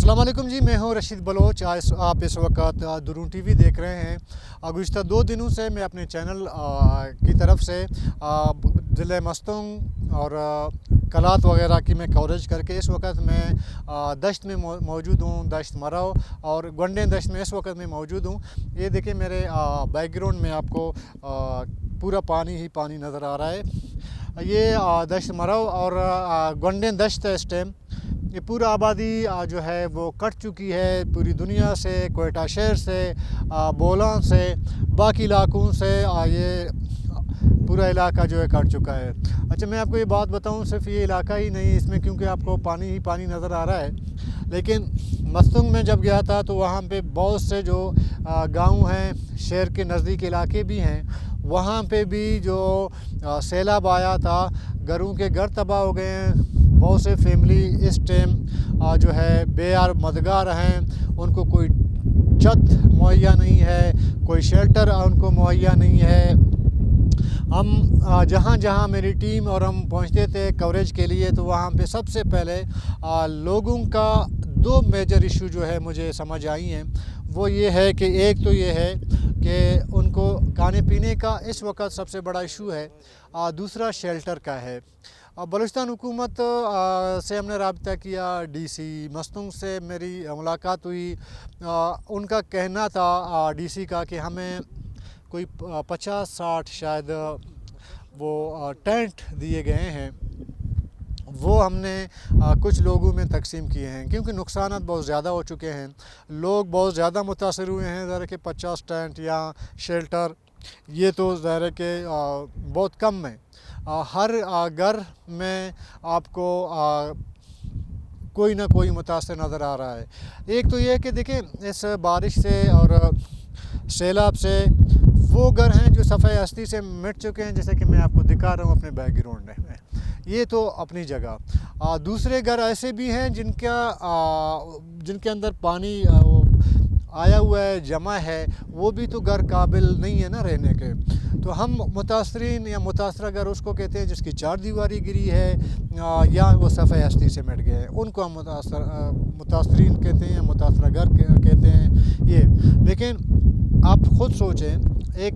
अस्सलाम वालेकुम जी, मैं हूं रशीद बलोच। आप इस वक्त दुरून टीवी देख रहे हैं। गुज़िश्ता 2 दिनों से मैं अपने चैनल की तरफ से ज़िले मस्तंग और कलात वगैरह की मैं कवरेज करके इस वक्त मैं दश्त में मौजूद हूँ। दश्त मरव और गंडे दश्त में इस वक्त मैं मौजूद हूँ। ये देखिए मेरे बैकग्राउंड में आपको पूरा पानी ही पानी नज़र आ रहा है। ये दश्त मरव और गंडे दश्त है। इस टाइम ये पूरा आबादी जो है वो कट चुकी है पूरी दुनिया से, कोयटा शहर से, बोलान से, बाकी इलाकों से ये पूरा इलाका जो है कट चुका है। अच्छा, मैं आपको ये बात बताऊं, सिर्फ ये इलाका ही नहीं इसमें, क्योंकि आपको पानी ही पानी नज़र आ रहा है, लेकिन मस्तंग में जब गया था तो वहाँ पे बहुत से जो गांव हैं, शहर के नज़दीक इलाके भी हैं, वहाँ पे भी जो सैलाब आया था, घरों के घर तबाह हो गए हैं। बहुत से फैमिली इस टाइम जो है बेयार मदगार हैं, उनको कोई छत मुहैया नहीं है, कोई शेल्टर उनको मुहैया नहीं है। हम जहाँ जहाँ मेरी टीम और हम पहुँचते थे कवरेज के लिए, तो वहाँ पे सबसे पहले लोगों का 2 मेजर इशू जो है मुझे समझ आई हैं। वो ये है कि एक तो ये है कि उनको खाने पीने का इस वक्त सबसे बड़ा इशू है, दूसरा शेल्टर का है। बलूचिस्तान हुकूमत से हमने रब्ता किया, डीसी मस्तंग से मेरी मुलाकात हुई। उनका कहना था डीसी का कि हमें कोई 50-60 शायद वो टेंट दिए गए हैं, वो हमने कुछ लोगों में तकसीम किए हैं, क्योंकि नुकसानात बहुत ज़्यादा हो चुके हैं। लोग बहुत ज़्यादा मुतासर हुए हैं। ज़रा कि 50 टेंट या शेल्टर ये तो ज़रा कि बहुत कम है। हर घर में आपको कोई ना कोई मुतासर नज़र आ रहा है। एक तो ये कि देखें, इस बारिश से और सैलाब से वो घर हैं जो सफ़ाई हस्ती से मिट चुके हैं, जैसे कि मैं आपको दिखा रहा हूँ अपने बैकग्राउंड में। ये तो अपनी जगह। दूसरे घर ऐसे भी हैं जिनके अंदर पानी आया हुआ है, जमा है, वो भी तो घर काबिल नहीं है ना रहने के। तो हम मुतासरीन या मुतासरा घर उसको कहते हैं जिसकी 4 दीवारी गिरी है या वो सफ़ाई हस्ती से मिट गए हैं, उनको हम मुतासरीन कहते हैं या मुतासरा घर कहते हैं ये। लेकिन आप ख़ुद सोचें, एक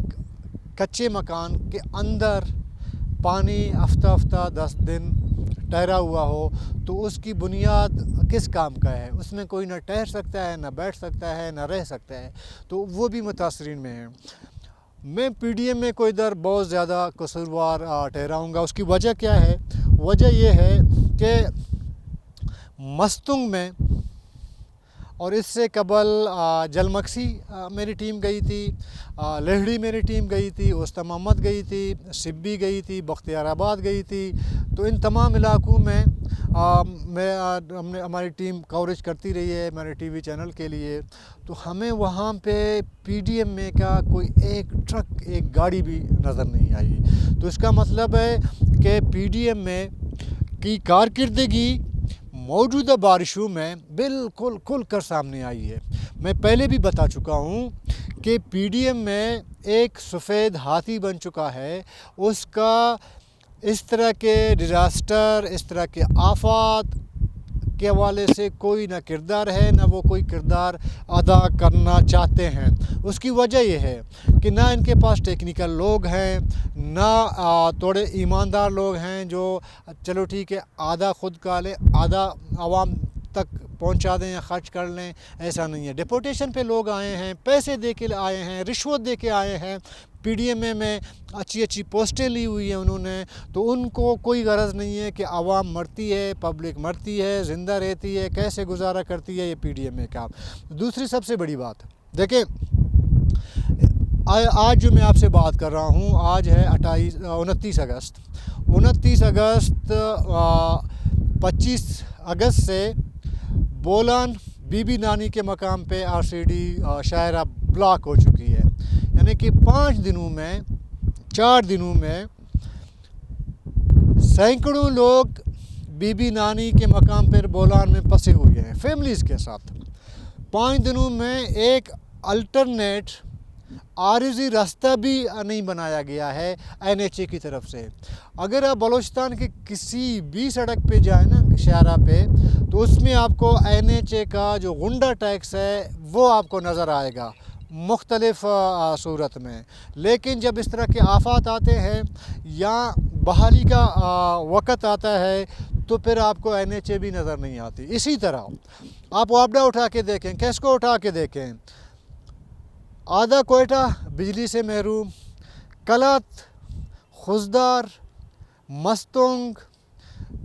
कच्चे मकान के अंदर पानी हफ्ता 10 दिन ठहरा हुआ हो तो उसकी बुनियाद किस काम का है? उसमें कोई ना ठहर सकता है, ना बैठ सकता है, ना रह सकता है, तो वो भी मुतासरीन में है। मैं पीडीएम में कोई इधर बहुत ज़्यादा कसूरवार ठहराऊँगा। उसकी वजह क्या है? वजह ये है कि मस्तंग में और इससे कबल जलमक्सी मेरी टीम गई थी, लहड़ी मेरी टीम गई थी, उस्ताद मोहम्मद गई थी, सिब्बी गई थी, बख्तियाराबाद गई थी। तो इन तमाम इलाकों में हमारी टीम कवरेज करती रही है मेरे टीवी चैनल के लिए। तो हमें वहाँ पे पीडीएम में का कोई एक ट्रक, एक गाड़ी भी नज़र नहीं आई। तो इसका मतलब है कि पीडीएम में की कारकर्दगी मौजूदा बारिशों में बिल्कुल खुल कर सामने आई है। मैं पहले भी बता चुका हूँ कि पीडीएम में एक सफ़ेद हाथी बन चुका है। उसका इस तरह के डिज़ास्टर, इस तरह के आफात के हवाले से कोई ना किरदार है, ना वो कोई किरदार अदा करना चाहते हैं। उसकी वजह यह है कि ना इनके पास टेक्निकल लोग हैं, ना थोड़े ईमानदार लोग हैं जो चलो ठीक है आधा खुद का लें, आधा आवाम तक पहुंचा दें या ख़र्च कर लें, ऐसा नहीं है। डिपोटेशन पे लोग आए हैं, पैसे दे के आए हैं, रिश्वत दे के आए हैं। पीडीएम में अच्छी पोस्टें ली हुई हैं उन्होंने, तो उनको कोई गरज नहीं है कि आवाम मरती है, पब्लिक मरती है, ज़िंदा रहती है, कैसे गुजारा करती है ये पीडीएम का। दूसरी सबसे बड़ी बात देखें, आज जो मैं आपसे बात कर रहा हूँ, आज है 29 अगस्त। 29 अगस्त 25 अगस्त से बोलान बीबी नानी के मकाम पे आरसीडी शायरा ब्लॉक हो चुकी है। यानी कि 4 दिनों में सैकड़ों लोग बीबी नानी के मकाम पर बोलान में फंसे हुए हैं फैमिलीज़ के साथ। 5 दिनों में एक अल्टरनेट आरज़ी रास्ता भी नहीं बनाया गया है NHA की तरफ से। अगर आप बलूचिस्तान के किसी भी सड़क पे जाए ना शाहरा पे, तो उसमें आपको NHA का जो गुंडा टैक्स है वो आपको नज़र आएगा मुख्तलिफ सूरत में। लेकिन जब इस तरह के आफात आते हैं या बहाली का वक़्त आता है तो फिर आपको NHA भी नज़र नहीं आती। इसी तरह आप वापडा उठा के देखें, कैस्को उठा के देखें, आधा कोयटा बिजली से महरूम, कलत, खुजदार, मस्तंग,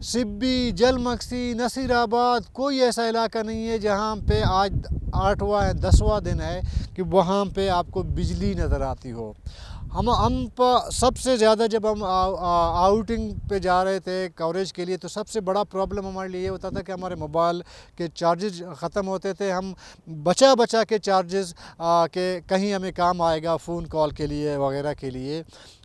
सिब्बी, जलमक्सी, नसीराबाद, कोई ऐसा इलाका नहीं है जहाँ पे आज 8वां या 10वां दिन है कि वहाँ पे आपको बिजली नज़र आती हो। हम सबसे ज़्यादा जब हम आउटिंग पे जा रहे थे कवरेज के लिए, तो सबसे बड़ा प्रॉब्लम हमारे लिए होता था कि हमारे मोबाइल के चार्जेस ख़त्म होते थे। हम बचा के चार्जेस के कहीं हमें काम आएगा फ़ोन कॉल के लिए वगैरह के लिए।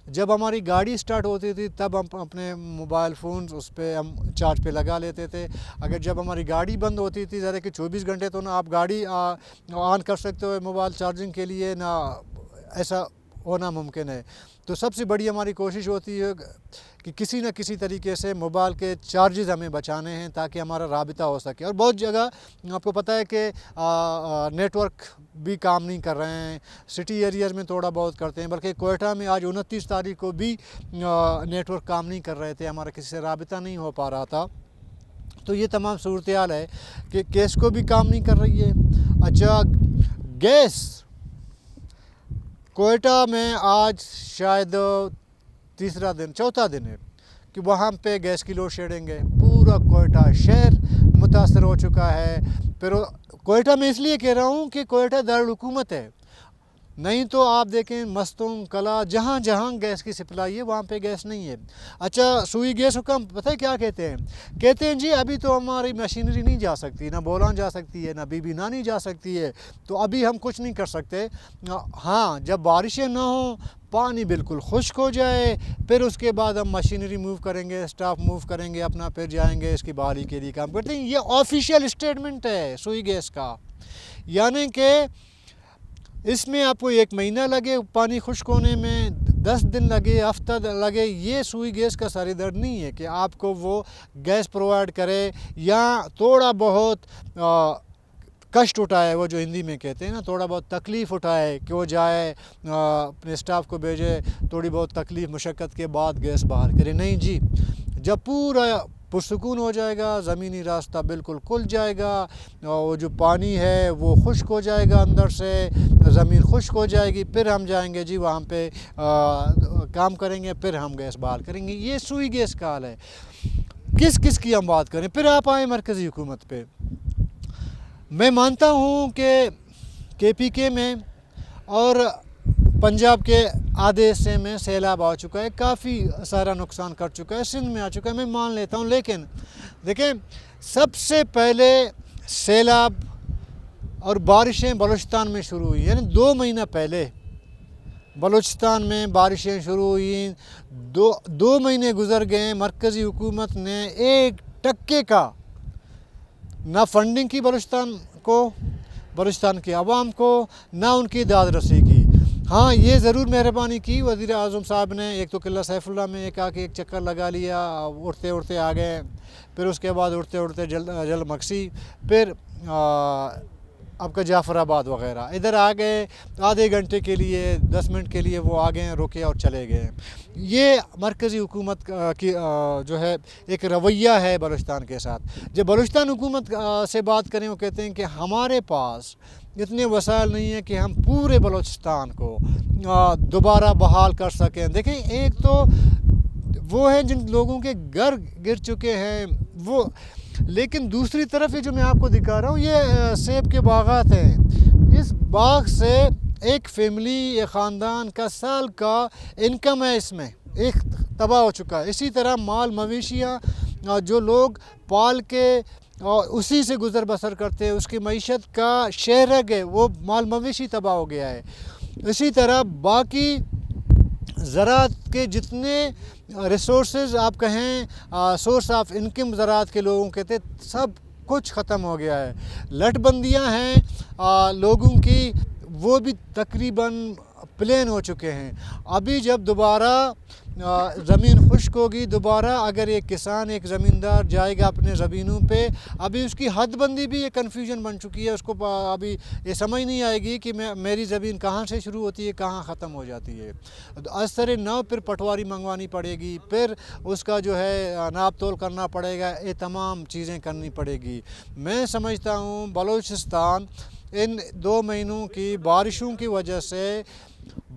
जब हमारी गाड़ी स्टार्ट होती थी तब हम अपने मोबाइल फ़ोन उस पर हम चार्ज पे लगा लेते थे। अगर जब हमारी गाड़ी बंद होती थी, ज़्यादा कि 24 घंटे तो ना आप गाड़ी ऑन कर सकते हो मोबाइल चार्जिंग के लिए, ना ऐसा होना मुमकिन है। तो सबसे बड़ी हमारी कोशिश होती है कि किसी न किसी तरीके से मोबाइल के चार्जेस हमें बचाने हैं ताकि हमारा राबिता हो सके। और बहुत जगह आपको पता है कि नेटवर्क भी काम नहीं कर रहे हैं, सिटी एरियाज़ में थोड़ा बहुत करते हैं, बल्कि कोयटा में आज 29 तारीख को भी नेटवर्क काम नहीं कर रहे थे, हमारा किसी से राबिता नहीं हो पा रहा था। तो ये तमाम सूरत हाल है कि केस को भी काम नहीं कर रही है। अच्छा, गैस कोयटा में आज शायद चौथा दिन है कि वहाँ पे गैस की लोड शेडिंग है। पूरा कोयटा शहर मुतासर हो चुका है। फिर कोयटा में इसलिए कह रहा हूँ कि कोयटा दारुल हुकूमत है, नहीं तो आप देखें मस्तूंग, कला, जहाँ जहाँ गैस की सप्लाई है वहाँ पे गैस नहीं है। अच्छा, सुई गैस हुक्म पता है क्या कहते हैं? कहते हैं जी अभी तो हमारी मशीनरी नहीं जा सकती, ना बोलान जा सकती है, ना बीबी नानी जा सकती है, तो अभी हम कुछ नहीं कर सकते। हाँ, जब बारिशें ना हो, पानी बिल्कुल खुश्क हो जाए, फिर उसके बाद हम मशीनरी मूव करेंगे, स्टाफ मूव करेंगे अपना, फिर जाएंगे इसकी बहाली के लिए काम करते हैं। ये ऑफिशियल स्टेटमेंट है सुई गैस का, यानी कि इसमें आपको 1 महीना लगे पानी खुश्क होने में, 10 दिन लगे, हफ्ता लगे, ये सुई गैस का सारी दर्द नहीं है कि आपको वो गैस प्रोवाइड करे या थोड़ा बहुत कष्ट उठाए, वो जो हिंदी में कहते हैं ना, थोड़ा बहुत तकलीफ़ उठाए कि वो जाए अपने स्टाफ को भेजे, थोड़ी बहुत तकलीफ़ मुशक्क़त के बाद गैस बाहर करे। नहीं जी, जब पूरा पुरसुकून हो जाएगा, ज़मीनी रास्ता बिल्कुल खुल जाएगा, और वो जो पानी है वो खुश्क हो जाएगा, अंदर से ज़मीन खुश्क हो जाएगी, फिर हम जाएंगे जी वहाँ पे काम करेंगे, फिर हम गैस बहाल करेंगे। ये सुई गैस का हाल है। किस की हम बात करें? फिर आप आए मरकज़ी हुकूमत पे। मैं मानता हूँ कि KPK में और पंजाब के आधे हिस्से में सैलाब आ चुका है, काफ़ी सारा नुकसान कर चुका है, सिंध में आ चुका है, मैं मान लेता हूँ। लेकिन देखें, सबसे पहले सैलाब और बारिशें बलूचिस्तान में शुरू हुई, यानी 2 महीना पहले बलूचिस्तान में बारिशें शुरू हुई। 2 महीने गुजर गए, मरकज़ी हुकूमत ने 1 टक्के का ना फंडिंग की बलूचिस्तान को, बलूचिस्तान की आवाम को, ना उनकी दाद रसी की। हाँ, ये ज़रूर मेहरबानी की वज़ीर आज़म साहब ने, एक तो किला सैफुल्ला में एक आके एक चक्कर लगा लिया, उड़ते उड़ते आ गए, फिर उसके बाद उड़ते उड़ते जलमक्सी, फिर आपका जाफराबाद वग़ैरह इधर आ गए, आधे घंटे के लिए 10 मिनट के लिए वो आ गए, रुके और चले गए। ये मरकज़ी हुकूमत की जो है एक रवैया है बलूचिस्तान के साथ। जब बलूचिस्तान हुकूमत से बात करें, वो कहते हैं कि हमारे पास इतने वसाइल नहीं है कि हम पूरे बलूचिस्तान को दोबारा बहाल कर सकें। देखें, एक तो वो है जिन लोगों के घर गिर चुके हैं वो, लेकिन दूसरी तरफ ये जो मैं आपको दिखा रहा हूँ, ये सेब के बागात हैं। इस बाग से एक फैमिली, एक ख़ानदान का साल का इनकम है, इसमें एक तबाह हो चुका है। इसी तरह माल मवेशियाँ जो लोग पाल के और उसी से गुज़र बसर करते हैं, उसकी मईशत का शहरग है, वो माल मवेशी तबाह हो गया है। इसी तरह बाकी ज़राअत के जितने रिसोर्सेज आप कहें, सोर्स ऑफ इनकम ज़राअत के लोगों के थे, सब कुछ ख़त्म हो गया है। लटबंदियाँ हैं लोगों की, वो भी तकरीबन प्लेन हो चुके हैं। अभी जब दोबारा ज़मीन खुश्क होगी, दोबारा अगर एक किसान, एक ज़मींदार जाएगा अपने ज़मीनों पे, अभी उसकी हदबंदी भी एक कन्फ्यूजन बन चुकी है। उसको अभी ये समझ नहीं आएगी कि मेरी ज़मीन कहाँ से शुरू होती है, कहाँ ख़त्म हो जाती है। तो इस तरह न फिर पटवारी मंगवानी पड़ेगी, फिर उसका जो है नाप तोल करना पड़ेगा, ये तमाम चीज़ें करनी पड़ेगी। मैं समझता हूँ बलूचिस्तान इन 2 महीनों की बारिशों की वजह से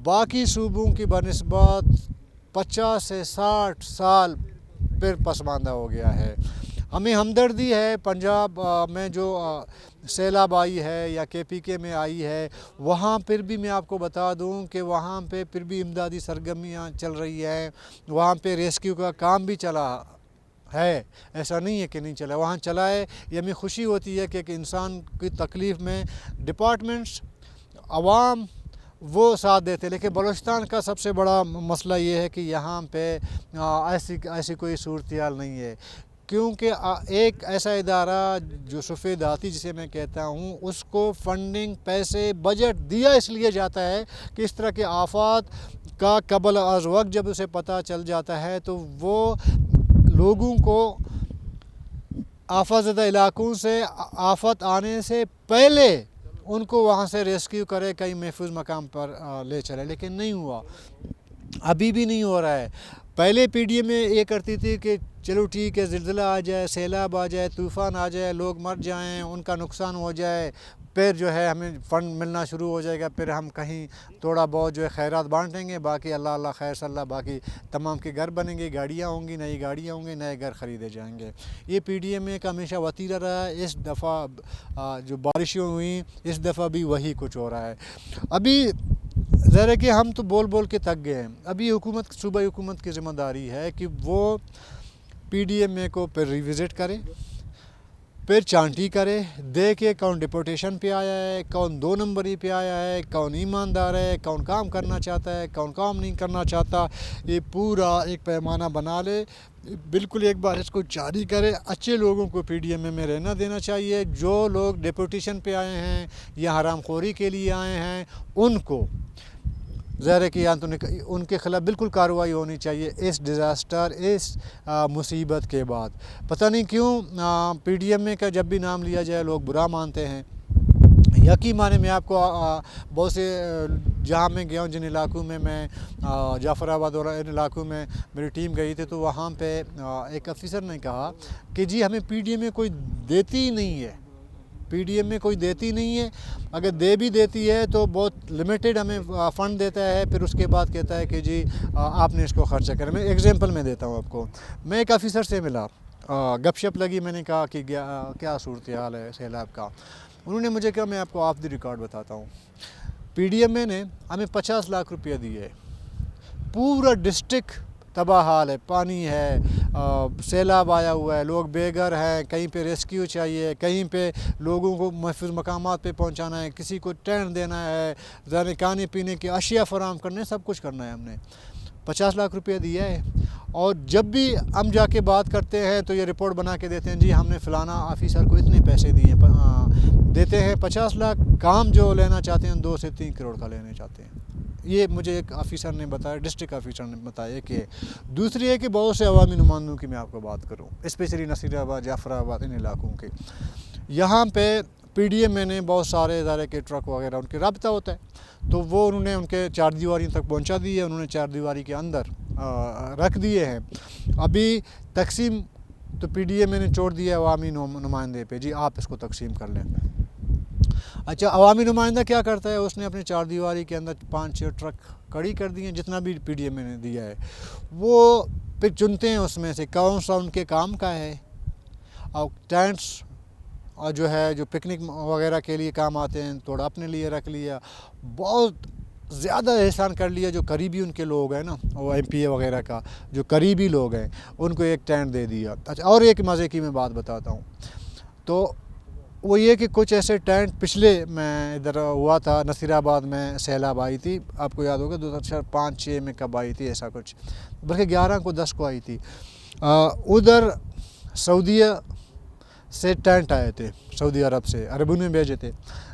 बाकी सूबों की बनिस्बत 50 से 60 साल फिर पसमानदा हो गया है। हमें हमदर्दी है पंजाब में जो सैलाब आई है या KPK में आई है, वहाँ पर भी मैं आपको बता दूँ कि वहाँ पे फिर भी इमदादी सरगर्मियाँ चल रही हैं, वहाँ पे रेस्क्यू का काम भी चला है, ऐसा नहीं है कि नहीं चला, वहाँ चला है। ये हमें खुशी होती है कि इंसान की तकलीफ़ में डिपार्टमेंट्स, अवाम वो साथ देते हैं। लेकिन बलूचिस्तान का सबसे बड़ा मसला ये है कि यहाँ पे ऐसी कोई सूरत-हाल नहीं है, क्योंकि एक ऐसा इदारा जो सफ़ेदाती जिसे मैं कहता हूँ, उसको फंडिंग, पैसे, बजट दिया इसलिए जाता है कि इस तरह के आफ़ात का कबल अज़ वक्त जब उसे पता चल जाता है तो वो लोगों को आफतज़दा इलाकों से आफत आने से पहले उनको वहाँ से रेस्क्यू करे, कहीं महफूज मकाम पर ले चले। लेकिन नहीं हुआ, अभी भी नहीं हो रहा है। पहले PDM में ये करती थी कि चलो ठीक है, ज़िलज़ला आ जाए, सैलाब आ जाए, तूफ़ान आ जाए, लोग मर जाएं, उनका नुकसान हो जाए, फिर जो है हमें फ़ंड मिलना शुरू हो जाएगा, फिर हम कहीं थोड़ा बहुत जो है खैरात बांटेंगे, बाकी अल्लाह अल्लाह खैर सल्ला, बाकी तमाम के घर बनेंगे, गाड़ियाँ होंगी, नई गाड़ियाँ होंगी, नए घर ख़रीदे जाएंगे। ये PDM का हमेशा वतीरा रहा है। इस दफ़ा जो बारिशें हुई, इस दफ़ा भी वही कुछ हो रहा है। अभी ज़रा कि हम तो बोल बोल के थक गए हैं। अभी हुकूमत, सूबाई हुकूमत की ज़िम्मेदारी है कि वो PDM को फिर रिविज़िट करे, फिर चांटी करे, देखे कौन डिपोटेशन पे आया है, कौन 2 नंबरी पे आया है, कौन ईमानदार है, कौन काम करना चाहता है, कौन काम नहीं करना चाहता। ये पूरा एक पैमाना बना ले, बिल्कुल एक बार इसको जारी करे। अच्छे लोगों को PDM में रहना देना चाहिए। जो लोग डिपोटेशन पे आए हैं या हरामखोरी के लिए आए हैं, उनको ज़ाहिर है कि या तो उनके ख़िलाफ़ बिल्कुल कार्रवाई होनी चाहिए। इस डिज़ास्टर, इस मुसीबत के बाद पता नहीं क्यों PDM का जब भी नाम लिया जाए लोग बुरा मानते हैं। यकीन माने मैं आपको बहुत से जहाँ मैं गया हूँ, जिन इलाकों में मैं जाफ़राबाद और इन इलाकों में मेरी टीम गई थी, तो वहाँ पे एक अफसर ने कहा कि जी हमें PDM में कोई देती ही नहीं है, PDM में कोई देती नहीं है, अगर दे भी देती है तो बहुत लिमिटेड हमें फ़ंड देता है, फिर उसके बाद कहता है कि जी आपने इसको ख़र्चा करें। मैं एग्ज़ाम्पल में देता हूँ आपको। मैं एक अफसर से मिला, गपशप लगी, मैंने कहा कि क्या सूरत हाल है सैलाब का। उन्होंने मुझे कहा, मैं आपको ऑफ द रिकॉर्ड बताता हूँ, PDM ने हमें 50 लाख रुपये दिए, पूरा डिस्ट्रिक्ट तबाह हाल है, पानी है, सैलाब आया हुआ है, लोग बेघर हैं, कहीं पे रेस्क्यू चाहिए, कहीं पे लोगों को महफूज मकामात पे पहुंचाना है, किसी को टेंट देना है, ज़ाने खाने पीने की अशिया फराम करने, सब कुछ करना है। हमने 50 लाख रुपये दिया है। और जब भी हम जाके बात करते हैं तो ये रिपोर्ट बना के देते हैं, जी हमने फ़लाना ऑफिसर को इतने पैसे दिए, देते हैं 50 लाख, काम जो लेना चाहते हैं 2 से 3 करोड़ का लेना चाहते हैं। ये मुझे एक ऑफिसर ने बताया, डिस्ट्रिक्ट ऑफिसर ने बताया। कि दूसरी है कि बहुत से अवामी नुमाइंदों की मैं आपको बात करूँ, स्पेशली नसीराबाद, जाफराबाद, इन इलाकों के, यहाँ पे PDM ने बहुत सारे इदारे के ट्रक वगैरह उनके रब्ता होता है, तो वो उन्होंने उनके 4 दीवारी तक पहुँचा दी है, उन्होंने 4 दीवारी के अंदर रख दिए हैं। अभी तकसीम तो PDM ने छोड़ दिया है अवामी नुमाइंदे पे, जी आप इसको तकसीम कर लें। अच्छा, अवामी नुमाइंदा क्या करता है, उसने अपने 4 दीवारी के अंदर 5-6 ट्रक खड़ी कर दिए, जितना भी PDM ने दिया है वो फिर चुनते हैं उसमें से कौन सा उनके काम का है। और टेंट्स और जो है जो पिकनिक वगैरह के लिए काम आते हैं, थोड़ा अपने लिए रख लिया, बहुत ज़्यादा एहसान कर लिया। जो करीबी उनके लोग हैं ना, वो MPA वगैरह का जो करीबी लोग हैं, उनको एक टेंट दे दिया। अच्छा, और एक मज़े की मैं बात बताता हूँ, तो वो ये कि कुछ ऐसे टेंट पिछले मैं इधर हुआ था नसीराबाद में, सैलाब आई थी, आपको याद होगा 2005-06 में कब आई थी, ऐसा कुछ, बल्कि 11 को 10 को आई थी। उधर सऊदीया سے ٹینٹ آئے تھے سعودی عرب سے، عربوں نے بھیجے تھے.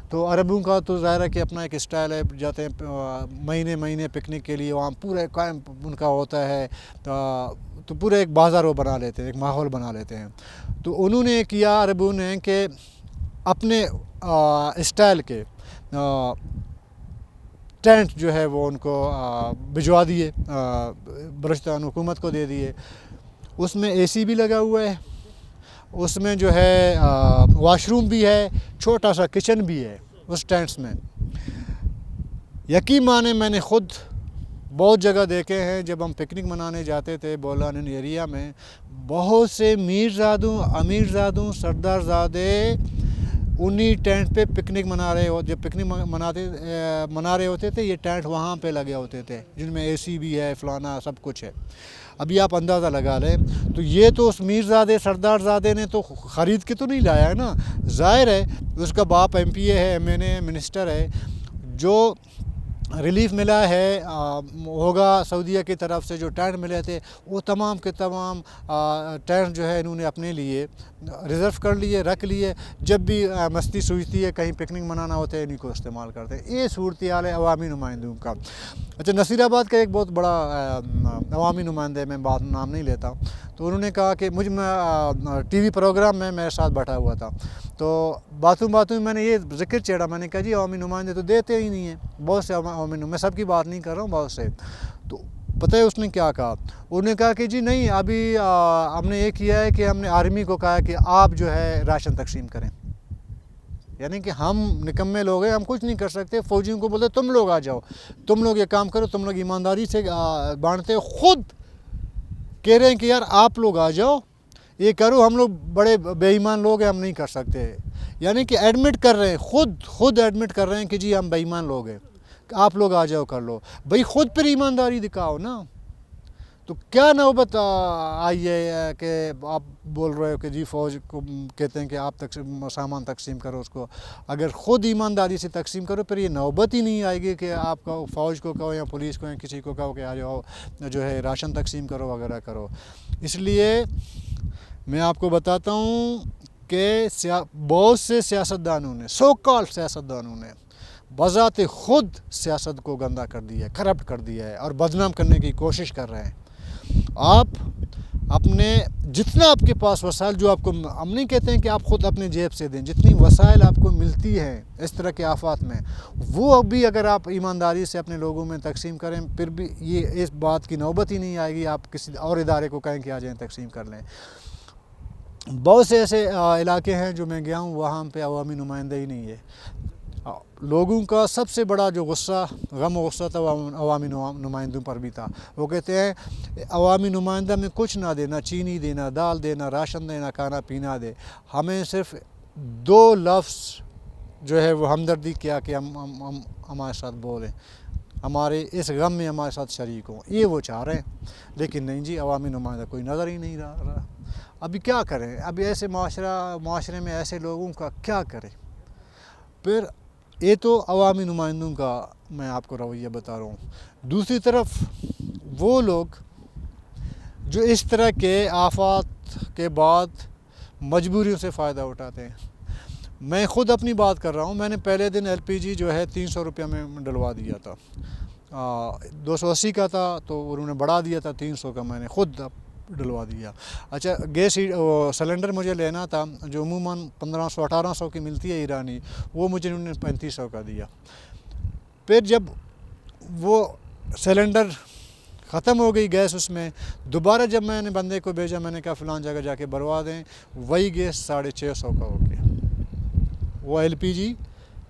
تو عربوں کا تو ظاہر ہے کہ اپنا ایک اسٹائل ہے، جاتے ہیں مہینے مہینے پکنک کے لیے، وہاں پورے قائم ان کا ہوتا ہے، تو پورے ایک بازار وہ بنا لیتے ہیں، ایک ماحول بنا لیتے ہیں. تو انہوں نے کیا عربوں نے کہ اپنے اسٹائل کے ٹینٹ جو ہے وہ ان کو بھجوا دیے، بلوچستان حکومت کو دے دیے. اس میں اے سی بھی لگا ہوا ہے، اس میں جو ہے واش روم بھی ہے، چھوٹا سا کچن بھی ہے اس ٹینٹس میں. یقین مانے میں نے خود بہت جگہ دیکھے ہیں، جب ہم پکنک منانے جاتے تھے بولان ایریا میں، بہت سے میرزادوں، امیرزادوں، سردار زادے انہی ٹینٹ پہ پکنک منا رہے ہو. جب پکنک منا رہے ہوتے تھے، یہ ٹینٹ وہاں پہ لگے ہوتے تھے، جن میں اے سی بھی ہے، فلانا سب کچھ ہے. ابھی آپ اندازہ لگا لیں، تو یہ تو اس میرزادے سردار زادے نے تو خرید کے تو نہیں لایا ہے نا. ظاہر ہے اس کا باپ ایم پی اے ہے، ایم این اے منسٹر ہے، جو ریلیف ملا ہے ہوگا سعودیہ کی طرف سے، جو ٹینٹ ملے تھے وہ تمام کے تمام ٹینٹ جو ہے انہوں نے اپنے لیے ریزرو کر لیے، رکھ لیے. جب بھی مستی سوچتی ہے، کہیں پکنک منانا ہوتا ہے، انہیں کو استعمال کرتے ہیں. یہ صورتحال ہے عوامی نمائندوں کا. اچھا، نصیر آباد کا ایک بہت بڑا عوامی نمائندہ ہے، میں بات نام نہیں لیتا، تو انہوں نے کہا کہ میں ٹی وی پروگرام میں میرے ساتھ بیٹھا ہوا تھا، تو باتوں میں میں نے یہ ذکر چھیڑا، میں نے کہا جی عوامی نمائندے تو دیتے ہی نہیں ہیں، بہت سے عوامی نمائندے، میں سب کی بات نہیں کر رہا ہوں، بہت سے. تو پتہ ہے اس نے کیا کہا؟ انہوں نے کہا کہ جی نہیں، ابھی ہم نے یہ کیا ہے کہ ہم نے آرمی کو کہا کہ آپ جو ہے راشن تقسیم کریں. یعنی کہ ہم نکمے لوگ ہیں، ہم کچھ نہیں کر سکتے. فوجیوں کو بولتے تم لوگ آ جاؤ، تم لوگ یہ کام کرو، تم لوگ ایمانداری سے بانٹتے. خود کہہ رہے ہیں کہ یار آپ لوگ آ جاؤ، یہ کرو، ہم لوگ بڑے بے ایمان لوگ ہیں، ہم نہیں کر سکتے. یعنی کہ ایڈمٹ کر رہے ہیں، خود ایڈمٹ کر رہے ہیں کہ جی ہم بے ایمان لوگ ہیں، آپ لوگ آ جاؤ کر لو. بھئی خود پر ایمانداری دکھاؤ نا. تو کیا نوبت آئی ہے کہ آپ بول رہے ہو کہ جی فوج کو کہتے ہیں کہ آپ سامان تقسیم کرو اس کو. اگر خود ایمانداری سے تقسیم کرو پھر یہ نوبت ہی نہیں آئے گی کہ آپ کا فوج کو کہو یا پولیس کو یا کسی کو کہو کہ آ جاؤ جو ہے راشن تقسیم کرو وغیرہ کرو. اس لیے میں آپ کو بتاتا ہوں کہ بہت سے سیاستدانوں نے، سو کال سیاستدانوں نے بذات خود سیاست کو گندا کر دیا ہے، کرپٹ کر دیا ہے اور بدنام کرنے کی کوشش کر رہے ہیں. آپ اپنے جتنا آپ کے پاس وسائل، جو آپ کو، ہم نہیں کہتے ہیں کہ آپ خود اپنے جیب سے دیں، جتنی وسائل آپ کو ملتی ہیں اس طرح کے آفات میں، وہ بھی اگر آپ ایمانداری سے اپنے لوگوں میں تقسیم کریں، پھر بھی یہ اس بات کی نوبت ہی نہیں آئے گی آپ کسی اور ادارے کو کہیں کہ آ جائیں تقسیم کر لیں. بہت سے ایسے علاقے ہیں جو میں گیا ہوں، وہاں پہ عوامی نمائندہ ہی نہیں ہے. لوگوں کا سب سے بڑا جو غصہ، غم و غصہ تھا، عوامی نمائندوں پر بھی تھا. وہ کہتے ہیں عوامی نمائندہ میں کچھ نہ دینا، چینی دینا، دال دینا، راشن دینا، کھانا پینا دے، ہمیں صرف 2 لفظ جو ہے وہ ہمدردی کیا کہ ہم ہمارے ساتھ بولیں، ہمارے اس غم میں ہمارے ساتھ شریک ہوں. یہ وہ چاہ رہے ہیں، لیکن نہیں جی، عوامی نمائندہ کوئی نظر ہی نہیں رہا. ابھی کیا کریں؟ ابھی ایسے معاشرے میں ایسے لوگوں کا کیا کریں؟ پھر یہ تو عوامی نمائندوں کا میں آپ کو رویہ بتا رہا ہوں. دوسری طرف وہ لوگ جو اس طرح کے آفات کے بعد مجبوریوں سے فائدہ اٹھاتے ہیں. میں خود اپنی بات کر رہا ہوں. میں نے پہلے دن ایل پی جی جو ہے 300 روپیہ میں ڈلوا دیا تھا. 280 کا تھا تو انہوں نے بڑھا دیا تھا 300 کا، میں نے خود ڈلوا دیا. اچھا، گیس سلنڈر مجھے لینا تھا جو عموماً 1500-1800 کی ملتی ہے ایرانی، وہ مجھے انہوں نے 3500 کا دیا. پھر جب وہ سلنڈر ختم ہو گئی گیس، اس میں دوبارہ جب میں نے بندے کو بھیجا، میں نے کہا فلان جگہ جا کے بھروا دیں، وہی گیس 650 کا ہو گیا. وہ ایل پی جی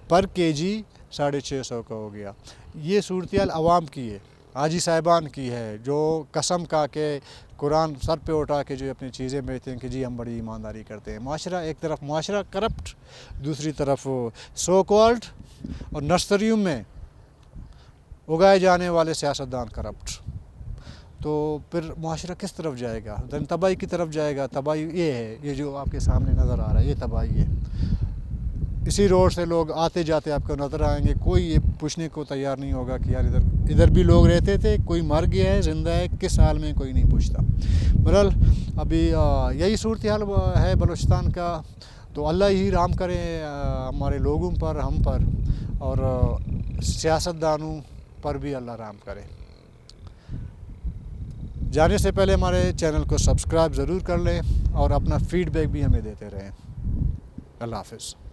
پر کے جی 650 کا ہو گیا. یہ صورتحال عوام کی ہے، حاجی صاحبان کی ہے، جو قسم کا کہ قرآن سر پہ اٹھا کے جو اپنی چیزیں بیچتے ہیں کہ جی ہم بڑی ایمانداری کرتے ہیں. معاشرہ ایک طرف معاشرہ کرپٹ، دوسری طرف سو کالڈ اور نرسریوں میں اگائے جانے والے سیاستدان کرپٹ. تو پھر معاشرہ کس طرف جائے گا؟ تباہی کی طرف جائے گا. تباہی یہ ہے، یہ جو آپ کے سامنے نظر آ رہا ہے، یہ تباہی ہے. इसी रोड से लोग आते जाते आपको नज़र आएंगे, कोई ये पूछने को तैयार नहीं होगा कि यार इधर भी लोग रहते थे, कोई मर गया है, ज़िंदा है, किस हाल में, कोई नहीं पूछता। बहरहाल अभी यही सूरत हाल है बलूचिस्तान का। तो अल्लाह ही रहम करे हमारे लोगों पर, हम पर, और सियासतदानों पर भी अल्लाह रहम करे। जाने से पहले हमारे चैनल को सब्सक्राइब ज़रूर कर लें और अपना फीडबैक भी हमें देते रहें। अल्लाह हाफ़िज़।